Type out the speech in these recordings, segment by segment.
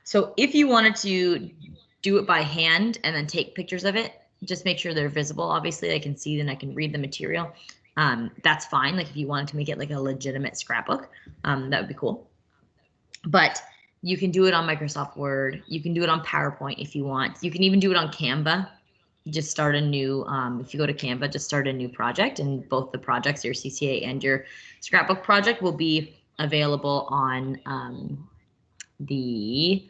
So if you wanted to do it by hand and then take pictures of it, just make sure they're visible. Obviously, I can see them, I can read the material. That's fine. Like if you wanted to make it like a legitimate scrapbook, that would be cool. But you can do it on Microsoft Word. You can do it on PowerPoint if you want. You can even do it on Canva. Just start a new, if you go to Canva, just start a new project, and both the projects, your CCA and your scrapbook project, will be available on the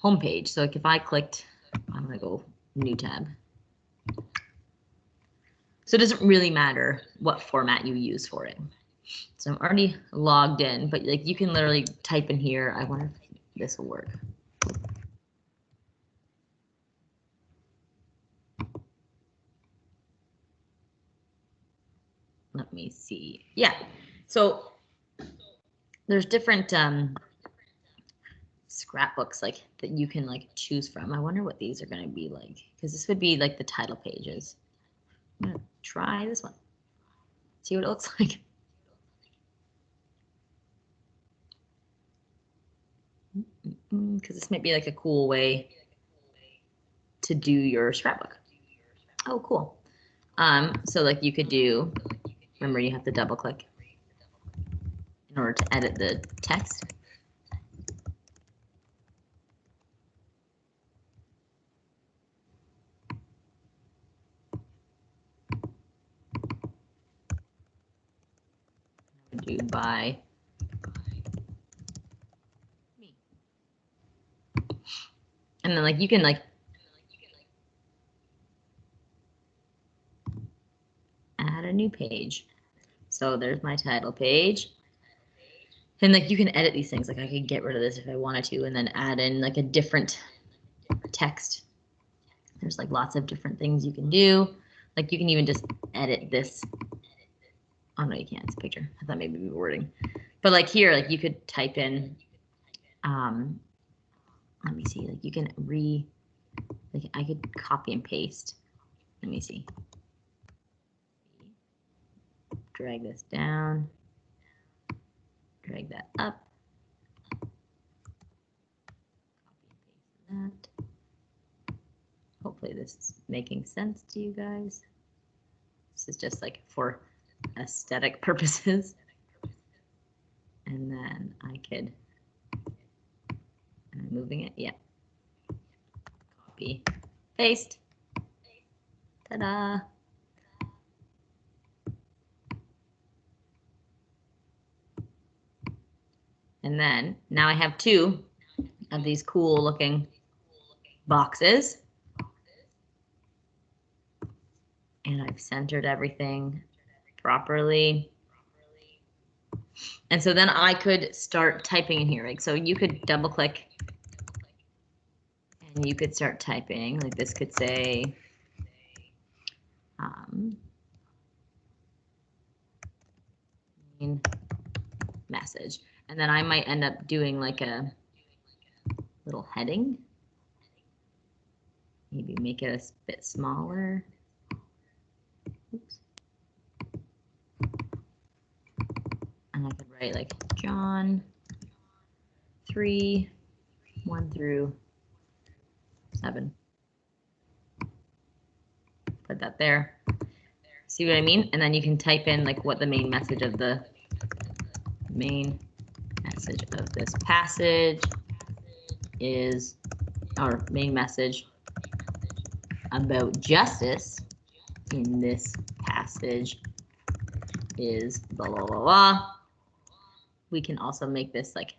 homepage. So like if I clicked, I'm gonna go new tab. So it doesn't really matter what format you use for it. So I'm already logged in, but like you can literally type in here. I wonder if this will work. Let me see. Yeah. So there's different scrapbooks like that you can like choose from. I wonder what these are going to be like, because this would be like the title pages. I'm gonna try this one. See what it looks like. Because this might be like a cool way to do your scrapbook. Oh, cool. So like you could do, remember you have to double click in order to edit the text. Do by me. And then like you can like add a new page. So there's my title page. And like you can edit these things. Like I could get rid of this if I wanted to and then add in like a different text. There's like lots of different things you can do. Like you can even just edit this. Oh no, you can't. It's a picture. I thought maybe we were wording. But like here, like you could type in, let me see, like you can like I could copy and paste. Let me see. Drag this down. Drag that up. Copy and paste that. Hopefully this is making sense to you guys. This is just like for aesthetic purposes. And then I could, am I moving it? Yeah. Copy, paste. Ta-da. And then now I have two of these cool looking boxes. And I've centered everything properly. And so then I could start typing in here. Like, so you could double click and you could start typing. Like this could say, message. And then I might end up doing like a little heading. Maybe make it a bit smaller. Oops. And I could write like John 3, 1 through 7. Put that there. See what I mean? And then you can type in like what the main message of this passage is, or main message about justice in this passage is blah, blah, blah, blah. We can also make this like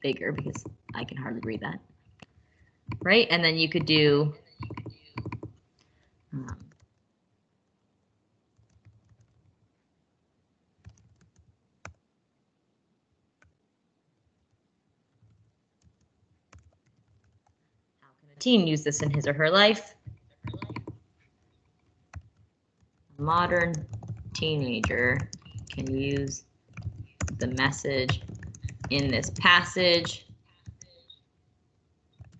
bigger because I can hardly read that. Right? And then you could do how can a teen use this in his or her life? A modern teenager can use the message in this passage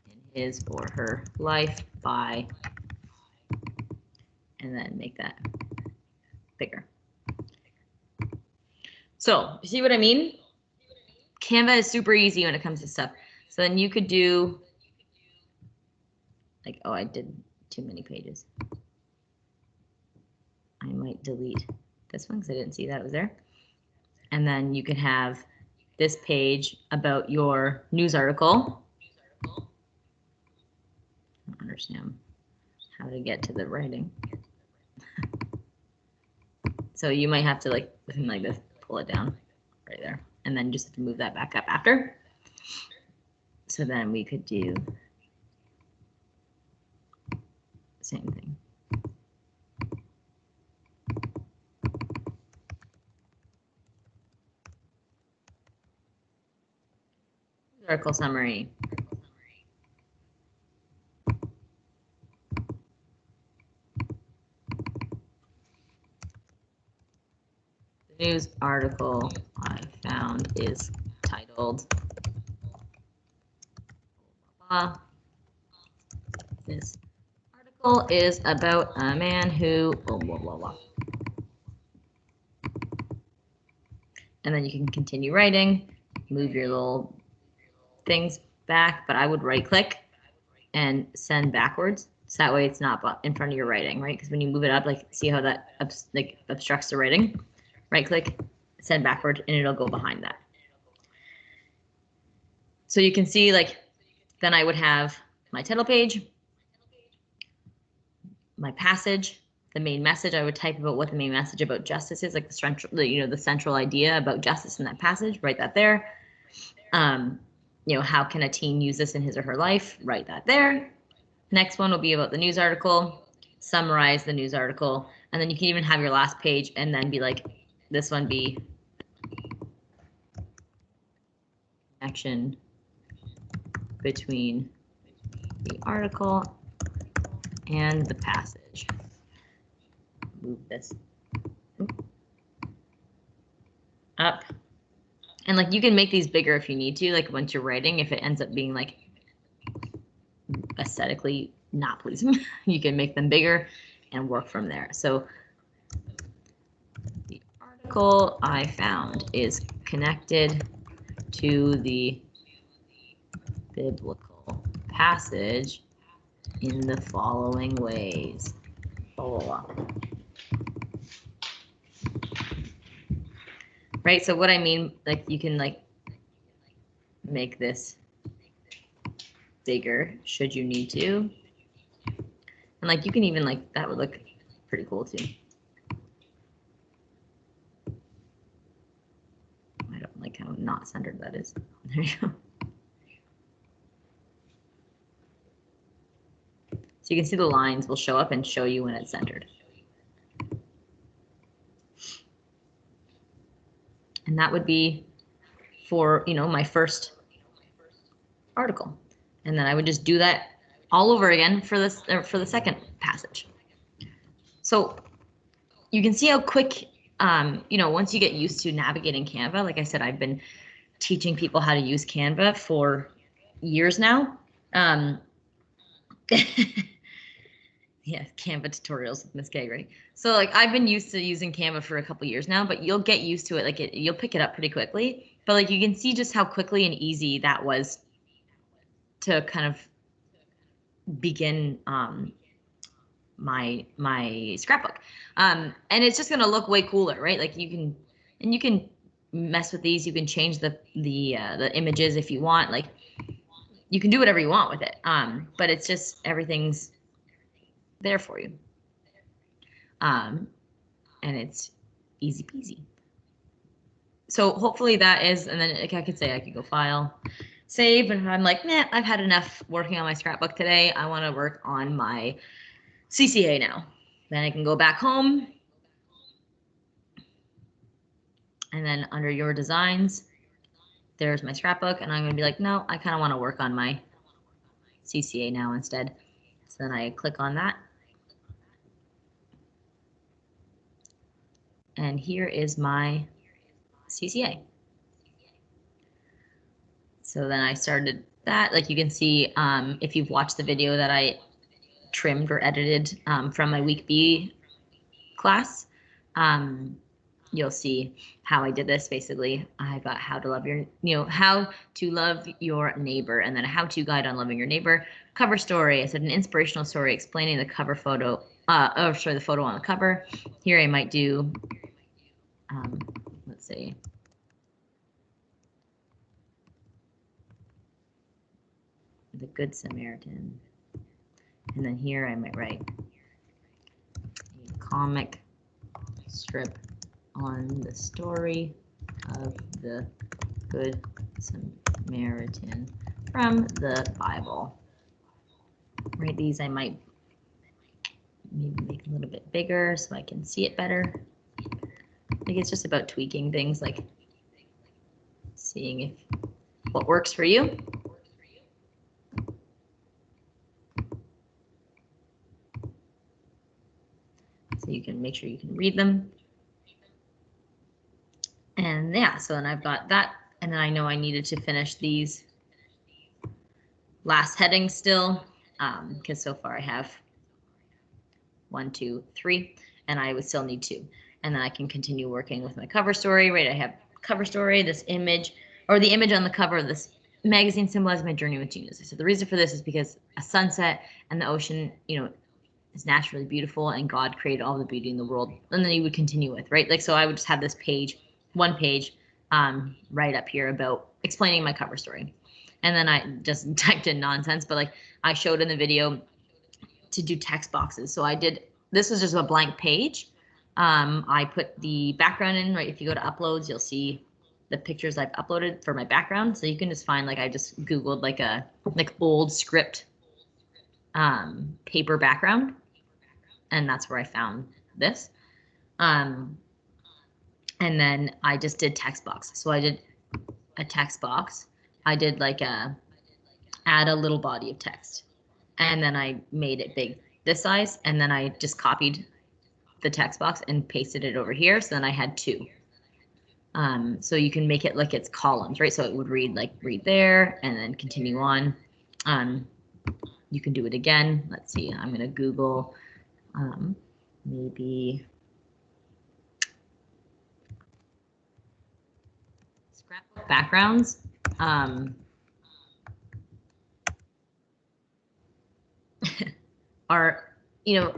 in his or her life by, and then make that bigger. So you see what I mean? Canva is super easy when it comes to stuff. So then you could do like, oh, I did too many pages. I might delete this one because I didn't see that it was there. And then you could have this page about your news article. I don't understand how to get to the writing. So you might have to like this, pull it down right there, and then just have to move that back up after. So then we could do the same thing. Article summary. The news article I found is titled this article is about a man who blah, blah, blah, blah. And then you can continue writing, move your little things back, but I would right click and send backwards. So that way it's not in front of your writing, right? Because when you move it up, like see how that obstructs the writing? Right click, send backward, and it'll go behind that. So you can see like, then I would have my title page, my passage, the main message. I would type about what the main message about justice is, like the central idea about justice in that passage. Write that there. How can a teen use this in his or her life? Write that there. Next one will be about the news article. Summarize the news article, and then you can even have your last page, and then be like, this one be connection between the article and the passage. Move this up. And like you can make these bigger if you need to, like once you're writing, if it ends up being like aesthetically not pleasing, you can make them bigger and work from there. So the article I found is connected to the biblical passage in the following ways. Blah, blah, blah. Right, so what I mean, like you can like make this bigger should you need to. And like you can even like, that would look pretty cool too. I don't like how not centered that is. There you go. So you can see the lines will show up and show you when it's centered. And that would be for, my first article. And then I would just do that all over again for this, or for the second passage. So you can see how quick, once you get used to navigating Canva, like I said, I've been teaching people how to use Canva for years now. Yeah, Canva tutorials with Miss K, right? So like I've been used to using Canva for a couple years now, but you'll get used to it. Like you'll pick it up pretty quickly. But like you can see just how quickly and easy that was to kind of begin my scrapbook. And it's just gonna look way cooler, right? Like you can mess with these. You can change the images if you want. Like you can do whatever you want with it. But it's just everything's there for you. And it's easy peasy. So hopefully that is, and then like I could say I could go file, save, and I'm like, nah, I've had enough working on my scrapbook today. I want to work on my CCA now. Then I can go back home. And then under your designs, there's my scrapbook. And I'm going to be like, no, I kind of want to work on my CCA now instead. So then I click on that. And here is my CCA. So then I started that. Like you can see, if you've watched the video that I trimmed or edited from my week B class, you'll see how I did this. Basically, I've got how to love your, how to love your neighbor, and then a how-to guide on loving your neighbor. Cover story. I said an inspirational story explaining the cover photo, the photo on the cover. Here I might do, let's see. The Good Samaritan. And then here I might write a comic strip on the story of the Good Samaritan from the Bible. Right, these I might maybe make a little bit bigger so I can see it better. I think it's just about tweaking things, like seeing if what works for you. So you can make sure you can read them. And yeah, so then I've got that. And then I know I needed to finish these last headings still, because so far I have 1, 2, 3, and I would still need 2. And then I can continue working with my cover story, right? I have cover story, this image, or the image on the cover of this magazine symbolizes my journey with Jesus. So the reason for this is because a sunset and the ocean, is naturally beautiful, and God created all the beauty in the world. And then you would continue with, right? Like, so I would just have this page, one page, right up here about explaining my cover story. And then I just typed in nonsense, but like I showed in the video to do text boxes. So I did, this was just a blank page. I put the background in, right? If you go to uploads, you'll see the pictures I've uploaded for my background. So you can just find, like, I just Googled like old script paper background, and that's where I found this. And then I just did text box. So I did a text box. I did like add a little body of text, and then I made it big this size, and then I just copied the text box and pasted it over here. So then I had 2. So you can make it like it's columns, right? So it would read there and then continue on. You can do it again. Let's see, I'm gonna Google maybe scrapbook backgrounds. Are,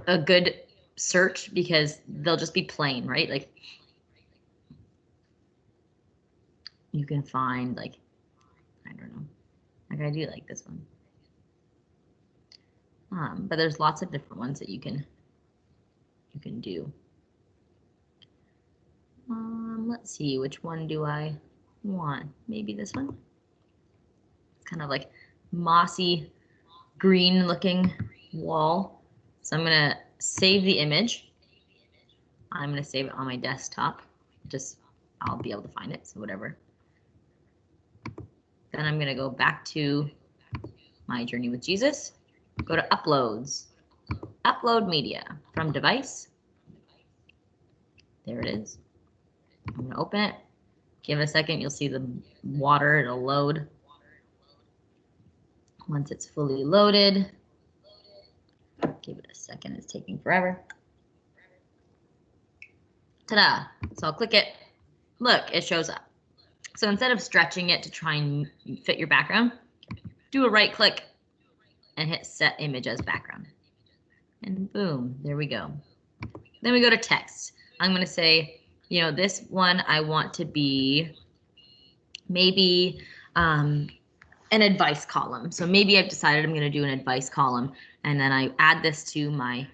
a good search, because they'll just be plain, right? Like you can find, like, I don't know, like I do like this one. But there's lots of different ones that you can do. Let's see, which one do I want? Maybe this one. It's kind of like mossy green looking wall. So I'm gonna save the image. I'm gonna save it on my desktop. I'll be able to find it, so whatever. Then I'm gonna go back to my journey with Jesus. Go to uploads, upload media from device. There it is. I'm gonna open it. Give it a second, you'll see the water, it'll load. Once it's fully loaded, give it a second, it's taking forever. Ta-da, so I'll click it. Look, it shows up. So instead of stretching it to try and fit your background, do a right click and hit set image as background. And boom, there we go. Then we go to text. I'm gonna say, this one I want to be maybe an advice column. So maybe I've decided I'm gonna do an advice column, and then I add this to my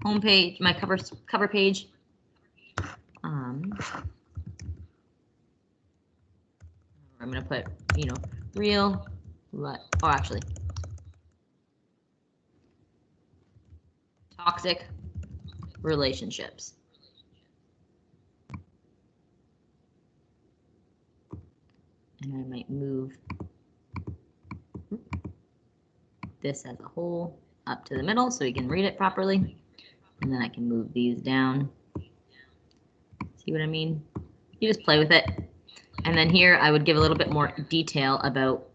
home page, my cover page. I'm gonna put, real, actually, toxic relationships. And I might move this as a whole up to the middle so you can read it properly. And then I can move these down. See what I mean? You just play with it. And then here I would give a little bit more detail about,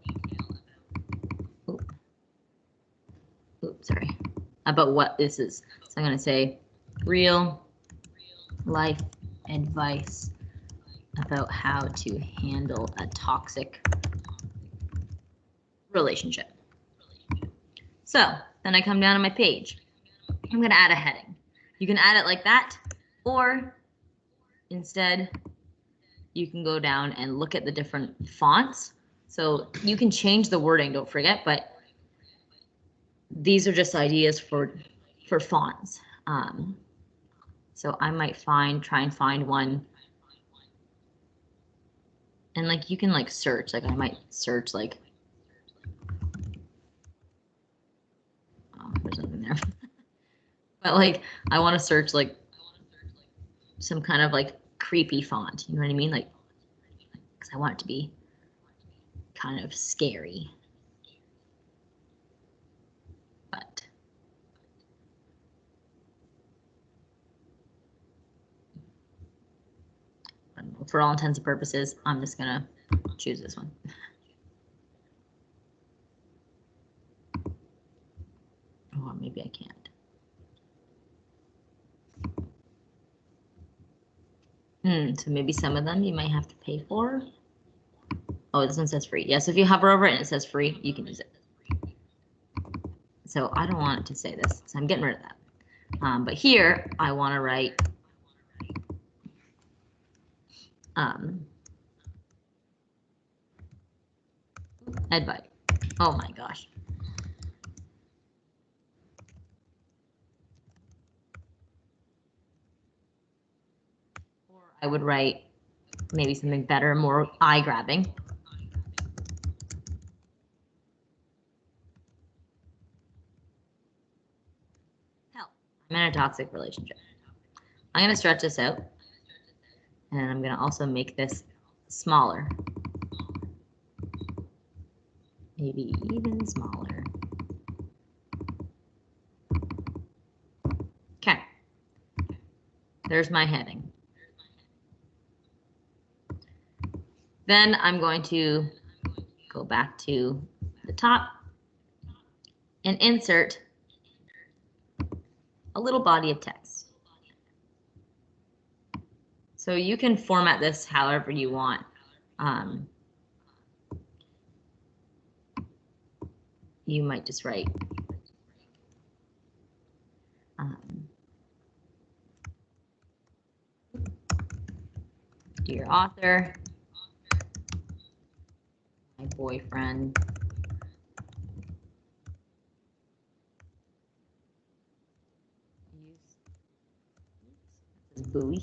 about what this is. So I'm going to say real life advice about how to handle a toxic relationship. So then I come down to my page. I'm going to add a heading. You can add it like that, or instead you can go down and look at the different fonts. So you can change the wording, don't forget, but these are just ideas for fonts. So I might try and find one, and like you can like search, like I might search like, oh, there's nothing there. But like I want to search like some kind of like creepy font, you know what I mean? Like, because I want it to be kind of scary. But for all intents and purposes, I'm just gonna choose this one. Or maybe I can't. So maybe some of them you might have to pay for. Oh, this one says free. Yes, if you hover over it and it says free, you can use it. So I don't want it to say this, so I'm getting rid of that. But here I want to write advice. Oh my gosh. Or I would write maybe something better, more eye-grabbing. Help. I'm in a toxic relationship. I'm going to stretch this out, and I'm going to also make this smaller. Maybe even smaller. Okay. There's my heading. Then I'm going to go back to the top and insert a little body of text. So you can format this however you want. You might just write dear author, my boyfriend is buoy.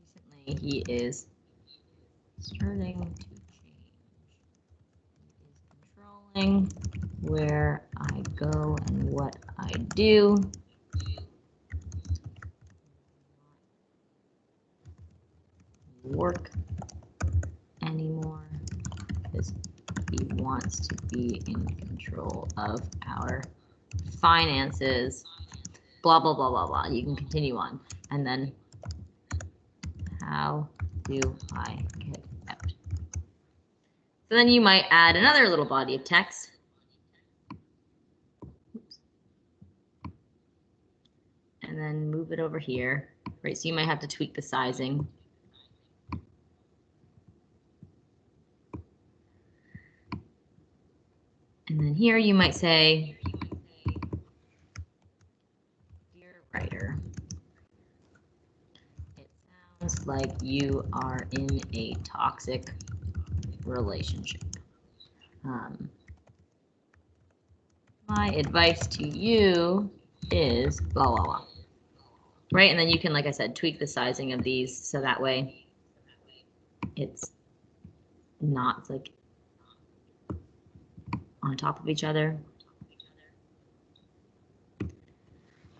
Recently, he is starting to change. He is controlling where I go and what I do. Work anymore because he wants to be in control of our finances. Blah, blah, blah, blah, blah. You can continue on. And then, how do I get out? So then you might add another little body of text. And then move it over here, right? So you might have to tweak the sizing. And then here you might say, dear writer, it sounds like you are in a toxic relationship. My advice to you is blah, blah, blah. Right? And then you can, like I said, tweak the sizing of these so that way it's not like on top of each other.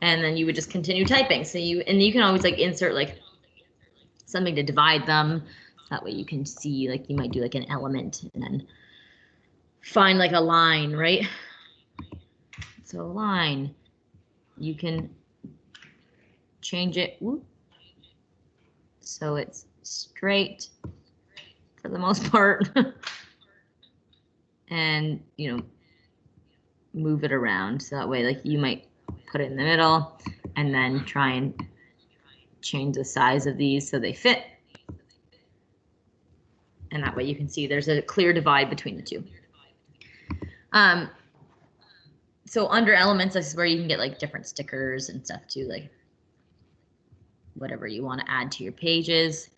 And then you would just continue typing. So you can always like insert like something to divide them. That way you can see, like you might do like an element and then find like a line, right? So a line, you can change it so it's straight for the most part. and, you know, move it around. So that way, like you might put it in the middle and then try and change the size of these so they fit. And that way you can see there's a clear divide between the two. So under elements, this is where you can get like different stickers and stuff too, like whatever you want to add to your pages.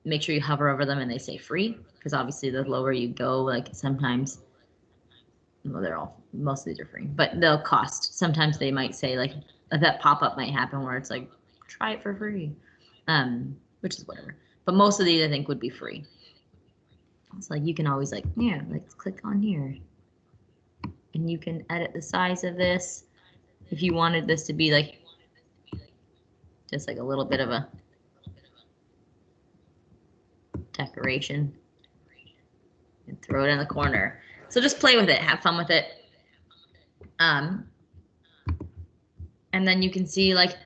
Make sure you hover over them and they say free, because obviously the lower you go, like sometimes, well, they're all, most of these are free, but they'll cost. Sometimes they might say like that pop-up might happen where it's like, try it for free, which is whatever. But most of these I think would be free. It's like you can always like, yeah, let's click on here. And you can edit the size of this. If you wanted this to be like, just like a little bit of a decoration, and throw it in the corner. So just play with it, have fun with it. And then you can see like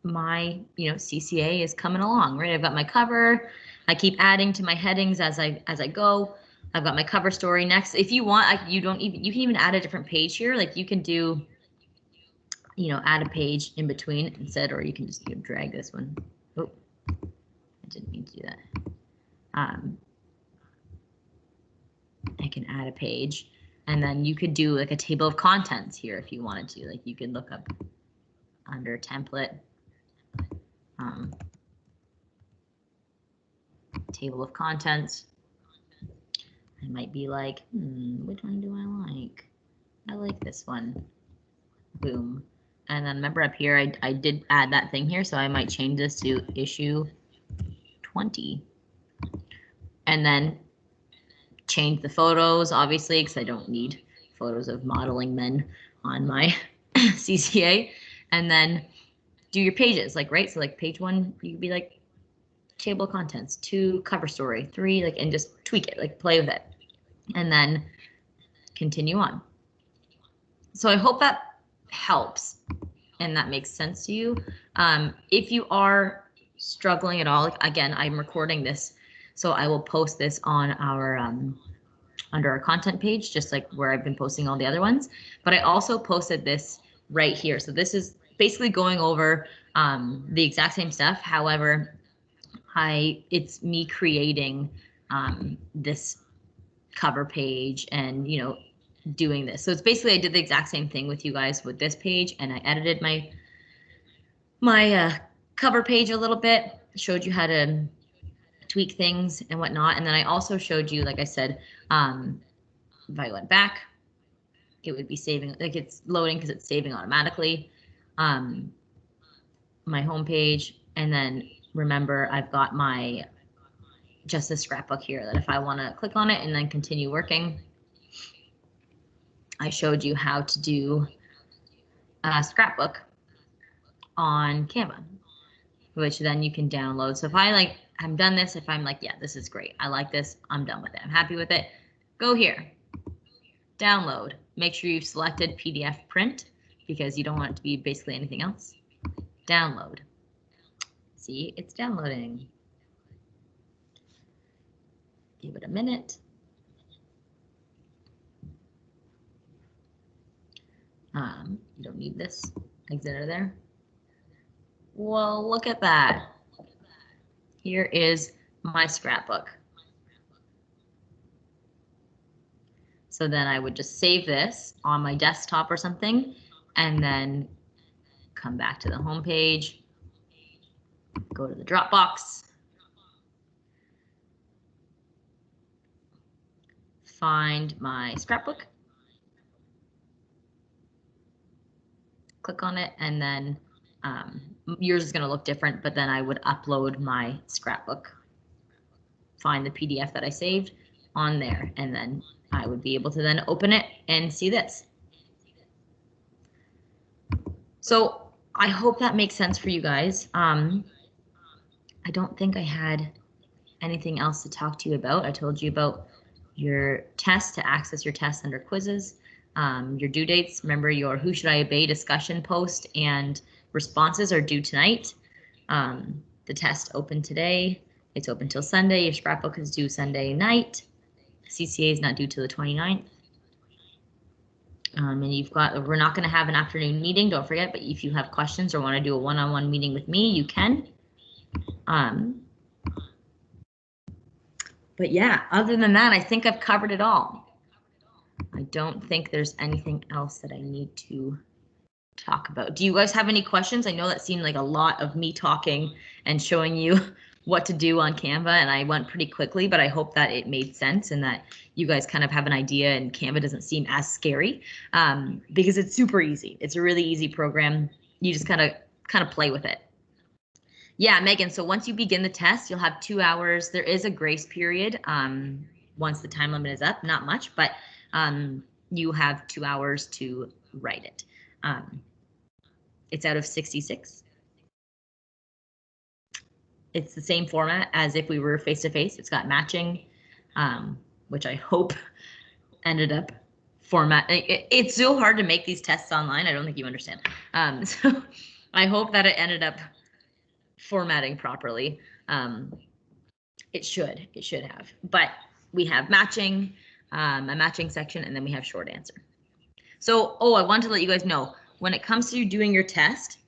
my, you know, CCA is coming along, right? I've got my cover. I keep adding to my headings as I go. I've got my cover story next. If you want, you can even add a different page here. Like you can do, you know, add a page in between instead, or you can just, you know, drag this one. Oh, I didn't mean to do that. I can add a page, and then you could do like a table of contents here if you wanted to. Like you could look up under template, table of contents. I might be like, which one do I like? I like this one. Boom. And then remember up here, I did add that thing here, so I might change this to issue 20. And then change the photos, obviously, because I don't need photos of modeling men on my CCA. And then do your pages, like, right? So like page 1, you could be like table of contents, 2 cover story, 3, like, and just tweak it, like play with it. And then continue on. So I hope that helps and that makes sense to you. If you are struggling at all, again, I'm recording this, so I will post this on our under our content page, just like where I've been posting all the other ones. But I also posted this right here. So this is basically going over the exact same stuff. However, it's me creating this cover page and, you know, doing this. So it's basically, I did the exact same thing with you guys with this page, and I edited my cover page a little bit, showed you how to tweak things and whatnot. And then I also showed you, like I said, if I went back, it would be saving, like it's loading because it's saving automatically. My home page, and then remember I've got my just a scrapbook here that if I want to click on it and then continue working, I showed you how to do a scrapbook on Canva, which then you can download. So if I'm done this, if I'm like, yeah, this is great, I like this, I'm done with it, I'm happy with it, go here, download. Make sure you've selected PDF print because you don't want it to be basically anything else. Download. See, it's downloading. Give it a minute. You don't need this. Exit out of there. Well, look at that. Here is my scrapbook. So then I would just save this on my desktop or something, and then come back to the home page, go to the Dropbox, find my scrapbook, click on it, and then yours is going to look different, but then I would upload my scrapbook, find the PDF that I saved on there, and then I would be able to then open it and see this. So I hope that makes sense for you guys. I don't think I had anything else to talk to you about. I told you about your test, to access your test under quizzes, your due dates. Remember, your Who Should I Obey discussion post and responses are due tonight. The test opened today. It's open till Sunday. Your scrapbook is due Sunday night. CCA is not due till the 29th. And we're not going to have an afternoon meeting, don't forget, but if you have questions or want to do a one-on-one meeting with me, you can. But yeah, other than that, I think I've covered it all. I don't think there's anything else that I need to talk about. Do you guys have any questions? I know that seemed like a lot of me talking and showing you what to do on Canva, and I went pretty quickly, but I hope that it made sense and that you guys kind of have an idea and Canva doesn't seem as scary, because it's super easy. It's a really easy program. You just kind of play with it. Yeah, Megan, so once you begin the test, you'll have 2 hours. There is a grace period once the time limit is up, not much, but you have 2 hours to write it. It's out of 66. It's the same format as if we were face-to-face. It's got matching, which I hope ended up it's so hard to make these tests online. I don't think you understand. So I hope that it ended up formatting properly. It should have, but we have matching, a matching section, and then we have short answer. So, I wanted to let you guys know, when it comes to doing your test,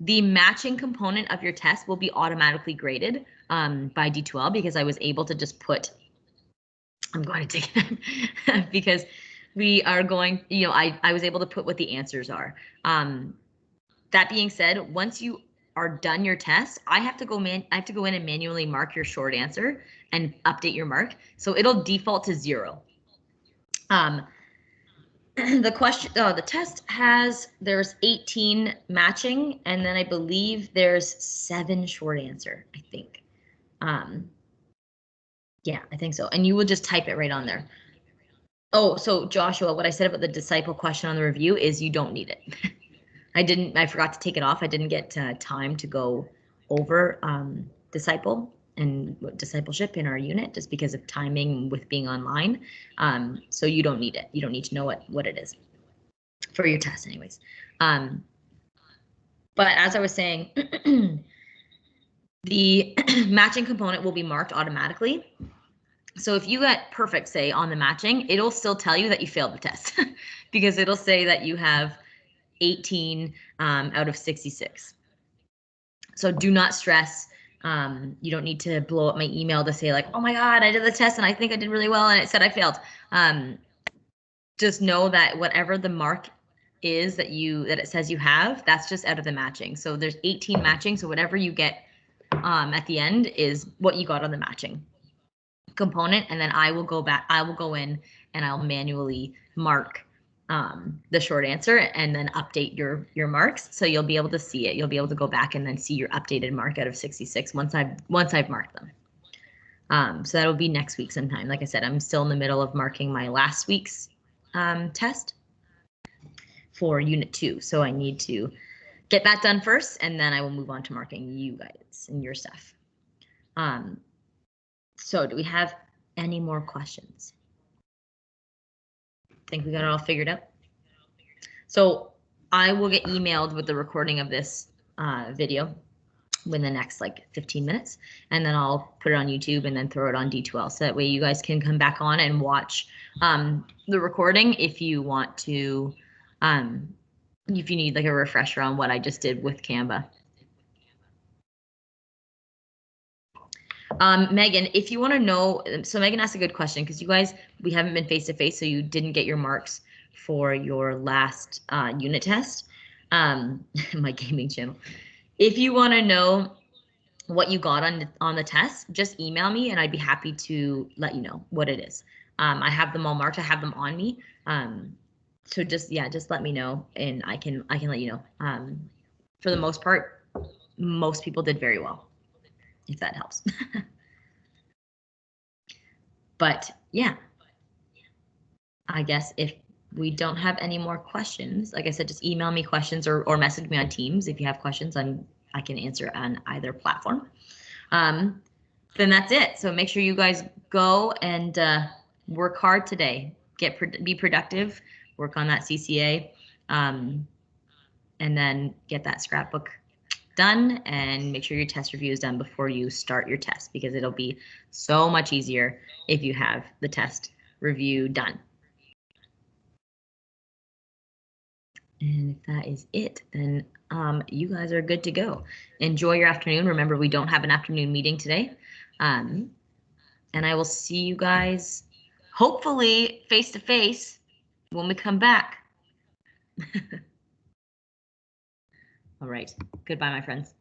the matching component of your test will be automatically graded by D2L, because I was able to just put, I'm going to take it because we are going, I was able to put what the answers are. That being said, once you are done your test, I have to go in and manually mark your short answer and update your mark. So it'll default to 0. The test there's 18 matching, and then I believe there's 7 short answer, I think. Yeah, I think so. And you will just type it right on there. Oh, so Joshua, what I said about the disciple question on the review is you don't need it. I forgot to take it off. I didn't get time to go over disciple and discipleship in our unit just because of timing with being online. So you don't need it. You don't need to know what it is for your test anyways. But as I was saying, the matching component will be marked automatically. So if you get perfect, say, on the matching, it'll still tell you that you failed the test because it'll say that you have 18 out of 66. So do not stress. You don't need to blow up my email to say like, oh my God, I did the test and I think I did really well and it said I failed. Just know that whatever the mark is that it says you have, that's just out of the matching. So there's 18 matching. So whatever you get at the end is what you got on the matching component. And then I will go in and I'll manually mark the short answer and then update your marks. So you'll be able to see it. You'll be able to go back and then see your updated mark out of 66 once I've marked them. So that'll be next week sometime. Like I said, I'm still in the middle of marking my last week's test for Unit 2. So I need to get that done first, and then I will move on to marking you guys and your stuff. So do we have any more questions? Think we got it all figured out? So I will get emailed with the recording of this video within the next like 15 minutes, and then I'll put it on YouTube and then throw it on D2L. So that way you guys can come back on and watch the recording if you want to, if you need like a refresher on what I just did with Canva. Megan, if you want to know, so Megan asked a good question because you guys, we haven't been face-to-face, so you didn't get your marks for your last unit test, my gaming channel. If you want to know what you got on the test, just email me and I'd be happy to let you know what it is. I have them all marked. I have them on me. So just let me know and I can let you know. For the most part, most people did very well, if that helps. But yeah, I guess if we don't have any more questions, like I said, just email me questions or message me on Teams if you have questions. I can answer on either platform. Then that's it. So make sure you guys go and work hard today. Be productive. Work on that CCA, and then get that scrapbook done, and make sure your test review is done before you start your test, because it'll be so much easier if you have the test review done. And if that is it, then you guys are good to go. Enjoy your afternoon. Remember, we don't have an afternoon meeting today. And I will see you guys hopefully face to face when we come back. All right. Goodbye, my friends.